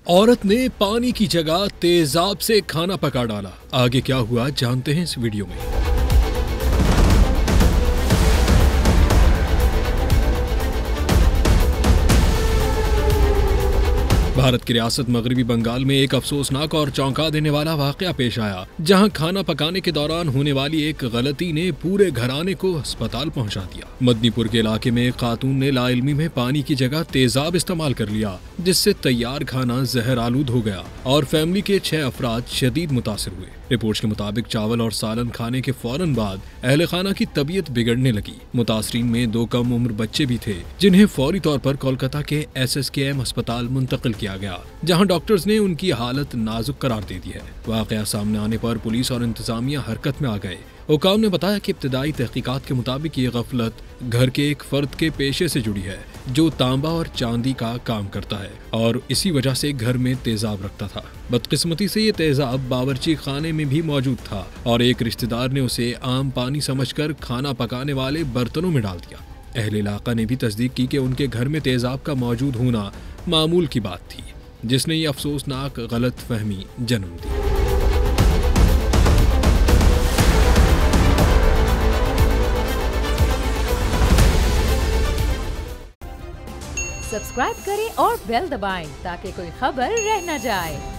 औरत ने पानी की जगह तेजाब से खाना पका डाला। आगे क्या हुआ जानते हैं इस वीडियो में। भारत की रियासत मगरबी बंगाल में एक अफसोसनाक और चौंका देने वाला वाकया पेश आया, जहां खाना पकाने के दौरान होने वाली एक गलती ने पूरे घराने को अस्पताल पहुंचा दिया। मदनीपुर के इलाके में एक खातून ने लाइल्मी में पानी की जगह तेजाब इस्तेमाल कर लिया, जिससे तैयार खाना जहर आलूद हो गया और फैमिली के 6 अफराद शदीद मुतासिर हुए। रिपोर्ट्स के मुताबिक चावल और सालन खाने के फौरन बाद अहले खाना की तबीयत बिगड़ने लगी। मुतासरीन में 2 कम उम्र बच्चे भी थे, जिन्हें फौरी तौर पर कोलकाता के SSKM अस्पताल मुंतकिल किया गया, जहां डॉक्टर्स ने उनकी हालत नाजुक करार दे दी है। वाकया सामने आने पर पुलिस और इंतजामिया हरकत में आ गए। हुकाम ने बताया कि इब्तिदाई तहकीकात के मुताबिक ये गफलत घर के एक फर्द के पेशे से जुड़ी है, जो तांबा और चांदी का काम करता है और इसी वजह से घर में तेजाब रखता था। बदकिस्मती से ये तेजाब बावर्ची खाने में भी मौजूद था और एक रिश्तेदार ने उसे आम पानी समझकर खाना पकाने वाले बर्तनों में डाल दिया। अहले इलाका ने भी तस्दीक की कि उनके घर में तेजाब का मौजूद होना मामूल की बात थी, जिसने ये अफसोसनाक गलत फहमी जन्म दी। सब्सक्राइब करें और बेल दबाएं ताकि कोई खबर रह न जाए।